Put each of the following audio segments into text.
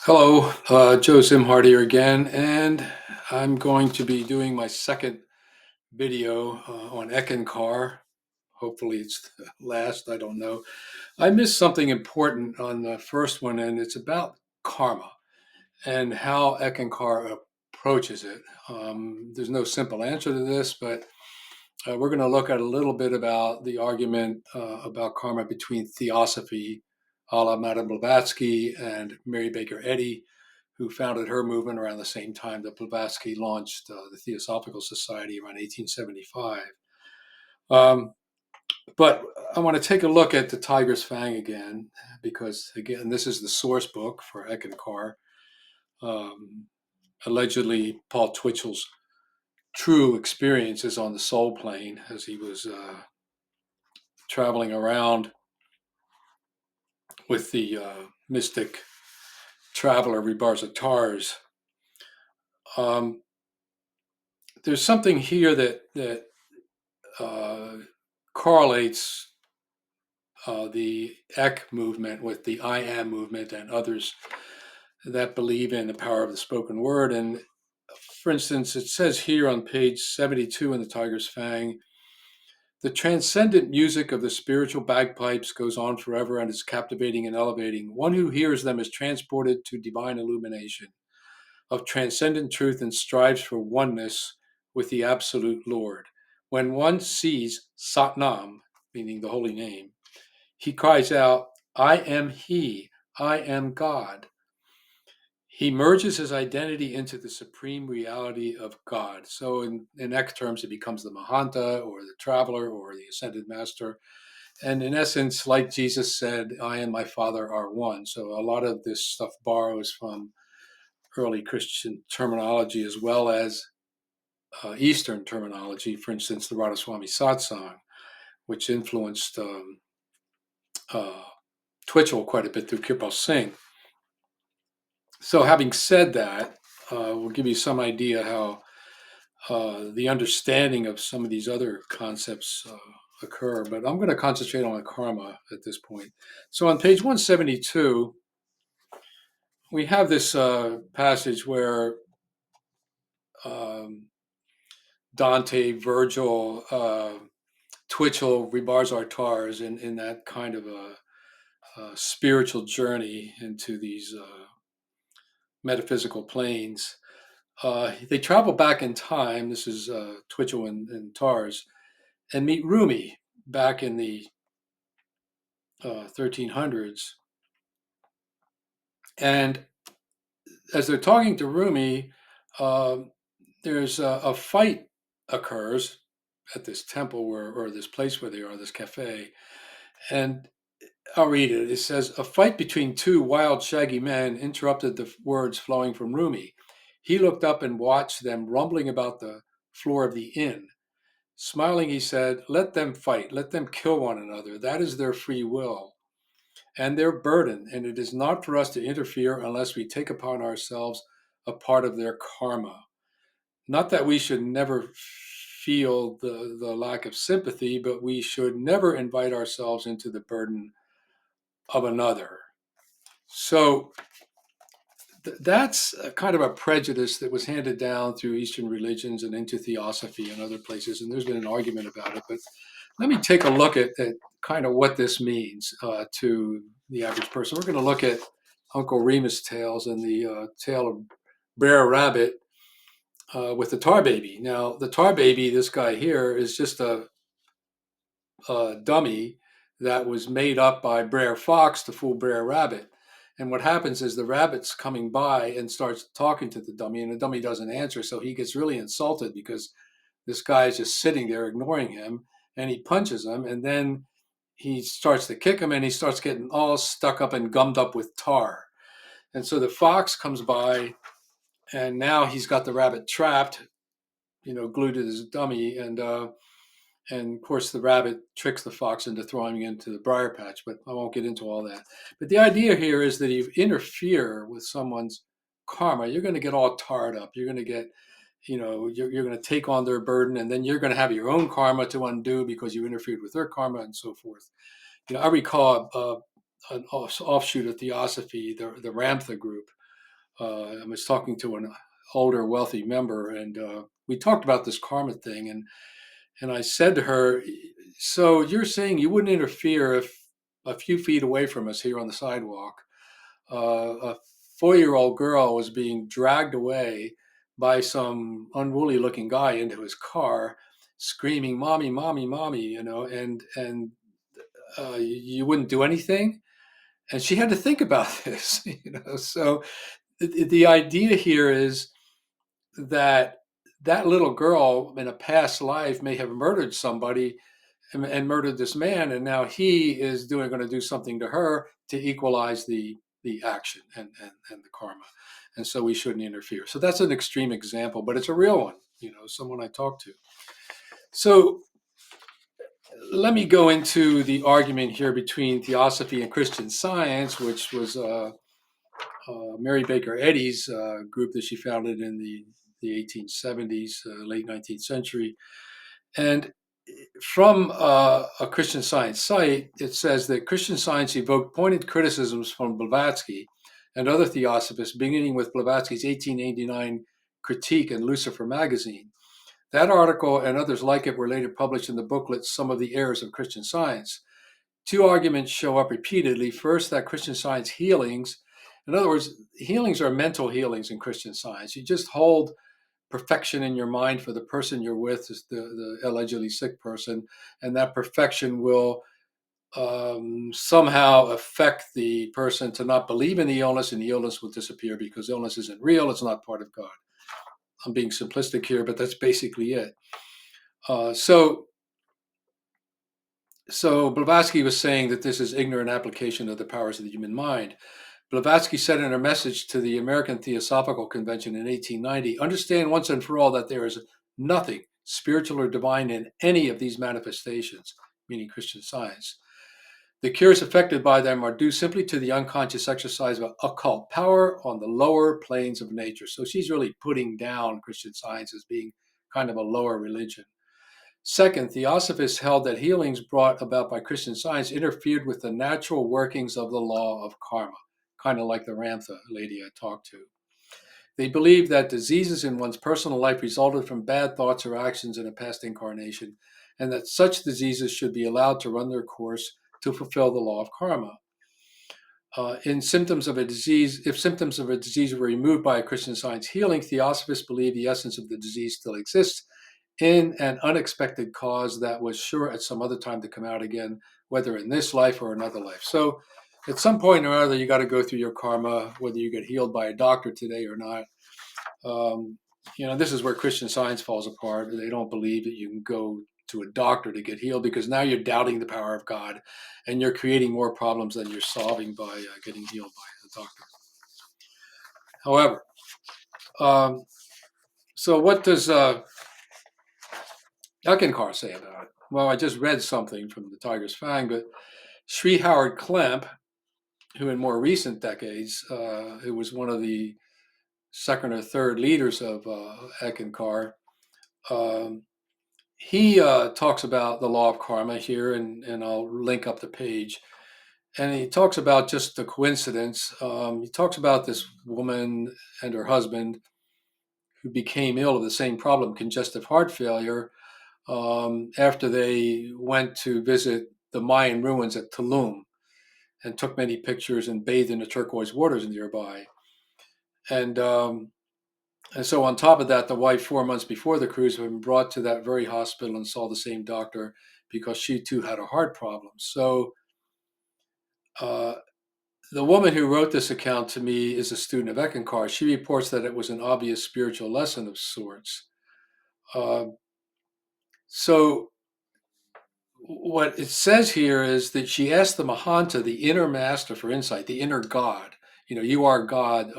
Hello, Joe Simhart here again, and I'm going to be doing my second video on Eckankar. Hopefully it's the last, I don't know. I missed something important on the first one, and it's about karma and how Eckankar approaches it. There's no simple answer to this, but we're going to look at a little bit about the argument about karma between Theosophy, a la Madame Blavatsky, and Mary Baker Eddy, who founded her movement around the same time that Blavatsky launched the Theosophical Society around 1875. Um, but I want to take a look at the Tiger's Fang again, because, again, this is the source book for Eckankar. Allegedly, Paul Twitchell's true experiences on the soul plane as he was traveling around with the mystic traveler Rebarza Tars. There's something here that correlates the Ek movement with the I Am movement and others that believe in the power of the spoken word. And for instance, it says here on page 72 in the Tiger's Fang, the transcendent music of the spiritual bagpipes goes on forever and is captivating and elevating. One who hears them is transported to divine illumination of transcendent truth and strives for oneness with the absolute Lord. When one sees Sat Nam, meaning the holy name, he cries out, I am He, I am God. He merges his identity into the supreme reality of God. So in Ek terms, it becomes the Mahanta or the traveler or the ascended master. And in essence, like Jesus said, I and my Father are one. So a lot of this stuff borrows from early Christian terminology as well as Eastern terminology. For instance, the Radhaswami satsang, which influenced uh, Twitchell quite a bit through Kirpal Singh. So having said that, we'll give you some idea how the understanding of some of these other concepts occur, but I'm going to concentrate on karma at this point. So on page 172, we have this passage where um, Dante, Virgil, Twitchell, Rebarz Tars in that kind of a spiritual journey into these metaphysical planes. They travel back in time. This is Twitchell and Tars, and meet Rumi back in the 1300s. And as they're talking to Rumi, uh, there's a fight occurs at this temple or this place where they are, this cafe. And I'll read it. It says, a fight between two wild, shaggy men interrupted the words flowing from Rumi. He looked up and watched them rumbling about the floor of the inn. Smiling, he said, let them fight. Let them kill one another. That is their free will and their burden, and it is not for us to interfere unless we take upon ourselves a part of their karma. Not that we should never feel the lack of sympathy, but we should never invite ourselves into the burden of another. So that's a kind of a prejudice that was handed down through Eastern religions and into Theosophy and other places, and there's been an argument about it. But let me take a look at kind of what this means to the average person. We're going to look at Uncle Remus tales and the tale of Brer Rabbit with the tar baby. Now, the tar baby, this guy here, is just a dummy that was made up by Brer Fox to fool Brer Rabbit. And what happens is the rabbit's coming by and starts talking to the dummy, and the dummy doesn't answer. So he gets really insulted because this guy is just sitting there ignoring him, and he punches him. And then he starts to kick him, and he starts getting all stuck up and gummed up with tar. And so the fox comes by, and now he's got the rabbit trapped, glued to his dummy. And of course, the rabbit tricks the fox into throwing him into the briar patch, but I won't get into all that. But the idea here is that if you interfere with someone's karma, you're going to get all tarred up. You're going to get, you're going to take on their burden, and then you're going to have your own karma to undo because you interfered with their karma and so forth. I recall an offshoot of Theosophy, the Ramtha group, I was talking to an older, wealthy member, and we talked about this karma thing. And I said to her, "So you're saying you wouldn't interfere if a few feet away from us here on the sidewalk, a 4-year-old girl was being dragged away by some unruly looking guy into his car, screaming, 'Mommy, mommy, mommy,' and you wouldn't do anything?" And she had to think about this, So the idea here is that that little girl in a past life may have murdered somebody and murdered this man, and now he is going to do something to her to equalize the action and the karma, and so we shouldn't interfere. So that's an extreme example, but it's a real one. Someone I talked to. So let me go into the argument here between Theosophy and Christian Science, which was Mary Baker Eddy's group that she founded in the 1870s, late 19th century. And from a Christian Science site, it says that Christian Science evoked pointed criticisms from Blavatsky and other theosophists, beginning with Blavatsky's 1889 critique in Lucifer magazine. That article and others like it were later published in the booklet Some of the Errors of Christian Science. Two arguments show up repeatedly. First, that Christian Science healings, in other words, healings are mental healings in Christian Science. You just hold perfection in your mind for the person you're with, is the allegedly sick person, and that perfection will somehow affect the person to not believe in the illness, and the illness will disappear because illness isn't real, it's not part of God. I'm being simplistic here, but that's basically it. So Blavatsky was saying that this is ignorant application of the powers of the human mind. Blavatsky said in her message to the American Theosophical Convention in 1890, "Understand once and for all that there is nothing spiritual or divine in any of these manifestations," meaning Christian Science. "The cures affected by them are due simply to the unconscious exercise of occult power on the lower planes of nature." So she's really putting down Christian Science as being kind of a lower religion. Second, Theosophists held that healings brought about by Christian Science interfered with the natural workings of the law of karma, kind of like the Ramtha lady I talked to. They believed that diseases in one's personal life resulted from bad thoughts or actions in a past incarnation, and that such diseases should be allowed to run their course to fulfill the law of karma. If symptoms of a disease were removed by a Christian Science healing, Theosophists believe the essence of the disease still exists in an unexpected cause that was sure at some other time to come out again, whether in this life or another life. So at some point or other, you got to go through your karma, whether you get healed by a doctor today or not. This is where Christian Science falls apart. They don't believe that you can go to a doctor to get healed, because now you're doubting the power of God and you're creating more problems than you're solving by getting healed by a doctor. However, so what does Eckankar say about it? Well, I just read something from the Tiger's Fang, but Sri Howard Klemp, who in more recent decades, who was one of the second or third leaders of Eckankar, he talks about the law of karma here, and I'll link up the page. And he talks about just the coincidence. He talks about this woman and her husband who became ill of the same problem, congestive heart failure, after they went to visit the Mayan ruins at Tuluum and took many pictures and bathed in the turquoise waters nearby. And so on top of that, the wife, 4 months before the cruise, had been brought to that very hospital and saw the same doctor because she too had a heart problem. So uh, the woman who wrote this account to me is a student of Eckankar. She reports that it was an obvious spiritual lesson of sorts. Uh, so what it says here is that she asked the Mahanta, the inner master, for insight, the inner God. You are God.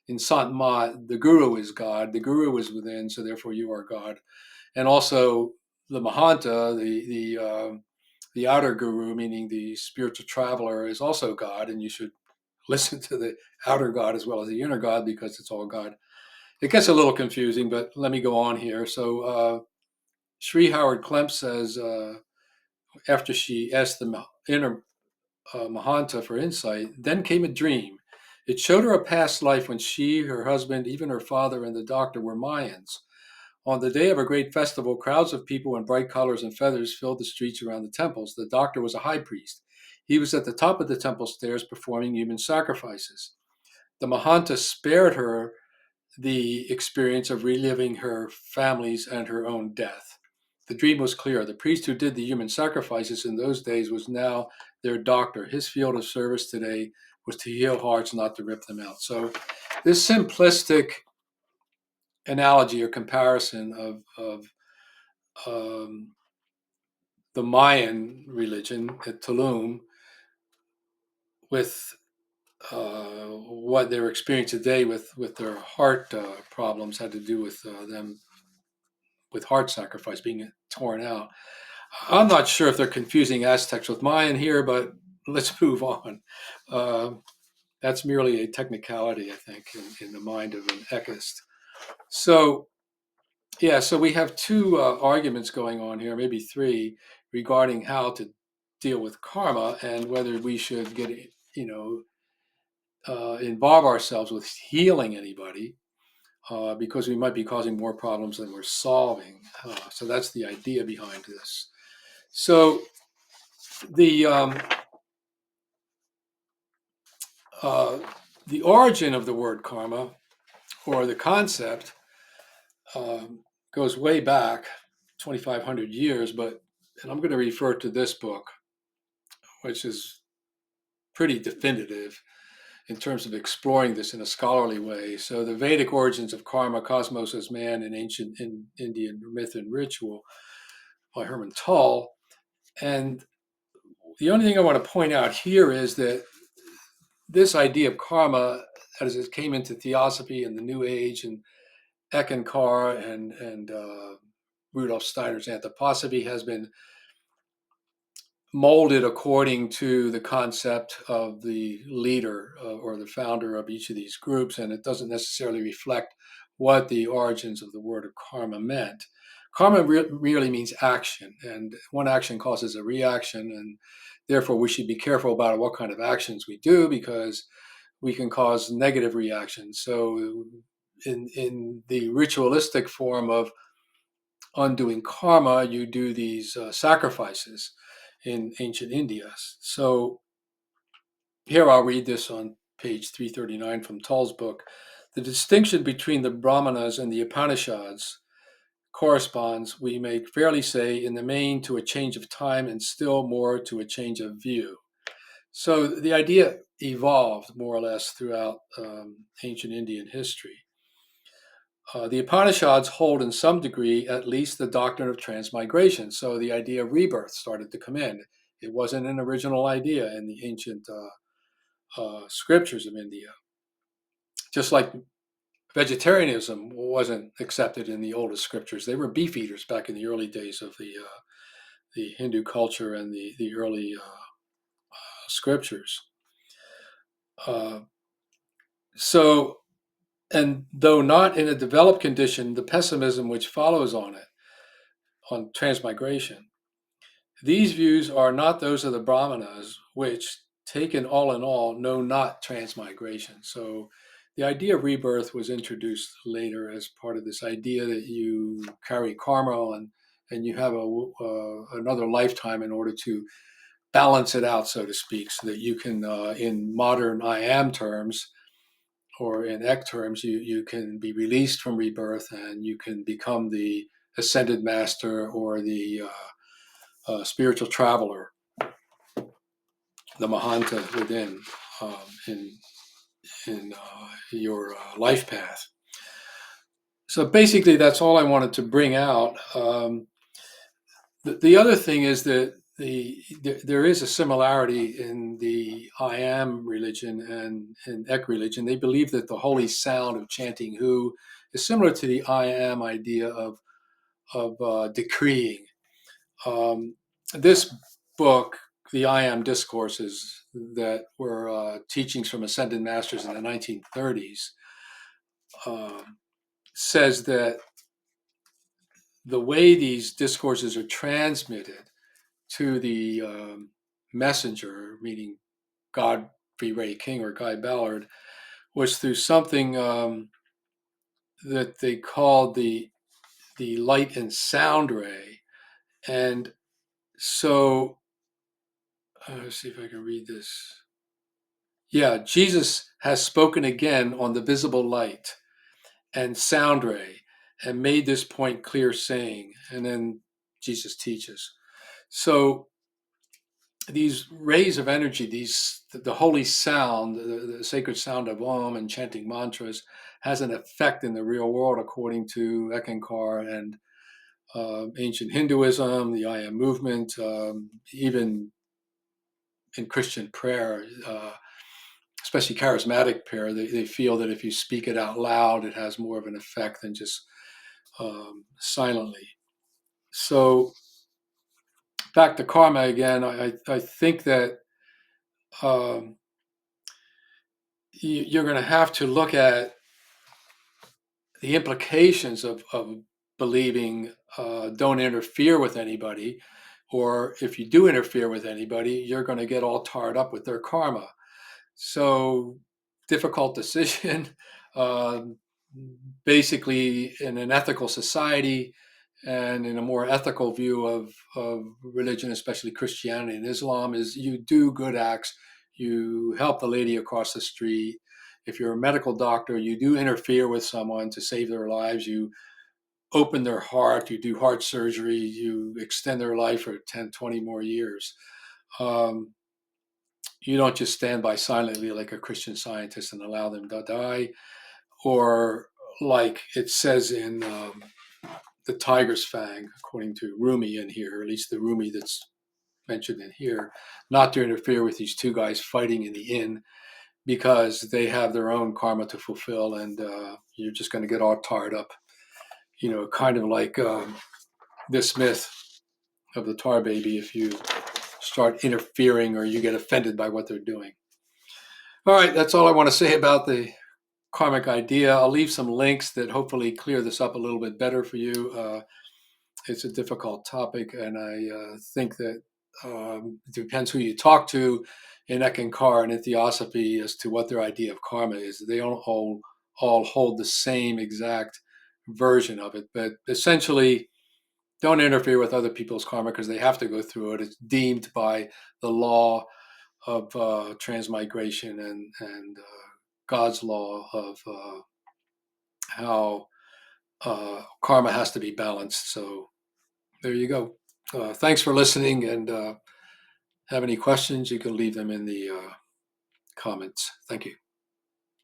In Sant Ma, the Guru is God. The Guru is within, so therefore you are God. And also the Mahanta, the outer Guru, meaning the spiritual traveler, is also God, and you should listen to the outer God as well as the inner God, because it's all God. It gets a little confusing, but let me go on here. So Sri Howard Klemp says, after she asked the inner Mahanta for insight, then came a dream. It showed her a past life when she, her husband, even her father, and the doctor were Mayans. On the day of a great festival, crowds of people in bright colors and feathers filled the streets around the temples. The doctor was a high priest. He was at the top of the temple stairs performing human sacrifices. The Mahanta spared her the experience of reliving her family's and her own death. The dream was clear. The priest who did the human sacrifices in those days was now their doctor. His field of service today was to heal hearts, not to rip them out. So, this simplistic analogy or comparison of the Mayan religion at Tuluum with what they're experiencing today with their heart problems had to do with them with heart sacrifice being torn out. I'm not sure if they're confusing Aztecs with Mayan here, but let's move on. Uh, that's merely a technicality, I think, in the mind of an Eckist. So, yeah, so we have two arguments going on here, maybe three, regarding how to deal with karma and whether we should get, involve ourselves with healing anybody because we might be causing more problems than we're solving. So that's the idea behind this. So the uh, the origin of the word karma or the concept goes way back 2,500 years, and I'm going to refer to this book, which is pretty definitive in terms of exploring this in a scholarly way. So the Vedic Origins of Karma, Cosmos as Man in Ancient Indian Myth and Ritual by Herman Tull. And the only thing I want to point out here is that this idea of karma, as it came into Theosophy and the New Age and Eckankar and Rudolf Steiner's Anthroposophy, has been molded according to the concept of the leader or the founder of each of these groups, and it doesn't necessarily reflect what the origins of the word of karma meant. Karma really means action, and one action causes a reaction, and therefore we should be careful about what kind of actions we do because we can cause negative reactions. So in the ritualistic form of undoing karma, you do these sacrifices in ancient India. So here I'll read this on page 339 from Tull's book. The distinction between the Brahmanas and the Upanishads corresponds, we may fairly say, in the main to a change of time and still more to a change of view. So the idea evolved more or less throughout ancient Indian history. The Upanishads hold in some degree at least the doctrine of transmigration. So the idea of rebirth started to come in. It wasn't an original idea in the ancient scriptures of India. Just like vegetarianism wasn't accepted in the oldest scriptures. They were beef eaters back in the early days of the Hindu culture and the early scriptures. So, and though not in a developed condition, the pessimism which follows on it, on transmigration, these views are not those of the Brahmanas, which, taken all in all, know not transmigration. So the idea of rebirth was introduced later as part of this idea that you carry karma and you have another lifetime in order to balance it out, so to speak, so that you can, in modern I am terms, or in Ek terms, you can be released from rebirth and you can become the ascended master or the spiritual traveler, the Mahanta within in your life path. So basically, that's all I wanted to bring out. The other thing is that there is a similarity in the I am religion and Ek religion. They believe that the holy sound of chanting Hu is similar to the I am idea of decreeing. This book, the I Am Discourses, that were teachings from Ascended Masters in the 1930s, says that the way these discourses are transmitted to the messenger, meaning Godfrey Ray King or Guy Ballard, was through something that they called the light and sound ray. And so, let's see if I can read this. Yeah, Jesus has spoken again on the visible light and sound ray and made this point clear, saying, and then Jesus teaches. So these rays of energy, the holy sound, the sacred sound of Om and chanting mantras, has an effect in the real world, according to Eckankar and ancient Hinduism, the I Am movement, even in Christian prayer, especially charismatic prayer, they feel that if you speak it out loud, it has more of an effect than just silently. So back to karma again, I think that um, you're going to have to look at the implications of believing don't interfere with anybody, or if you do interfere with anybody, you're going to get all tarred up with their karma. So difficult decision. Um Basically, in an ethical society and in a more ethical view of religion, especially Christianity and Islam, is you do good acts. You help the lady across the street. If you're a medical doctor, you do interfere with someone to save their lives. You open their heart. You do heart surgery. You extend their life for 10, 20 more years. Um, you don't just stand by silently like a Christian Scientist and allow them to die, or like it says in the tiger's fang, according to Rumi in here, at least the Rumi that's mentioned in here, not to interfere with these two guys fighting in the inn because they have their own karma to fulfill, and you're just going to get all tarred up. Kind of like this myth of the tar baby, if you start interfering or you get offended by what they're doing. All right, that's all I want to say about the karmic idea. I'll leave some links that hopefully clear this up a little bit better for you. It's a difficult topic, and I think that it depends who you talk to in Eckankar and in Theosophy as to what their idea of karma is. They don't all hold the same exact version of it, but essentially, don't interfere with other people's karma because they have to go through it. It's deemed by the law of transmigration and God's law of how karma has to be balanced. So there you go. Thanks for listening, and have any questions, you can leave them in the comments. Thank you.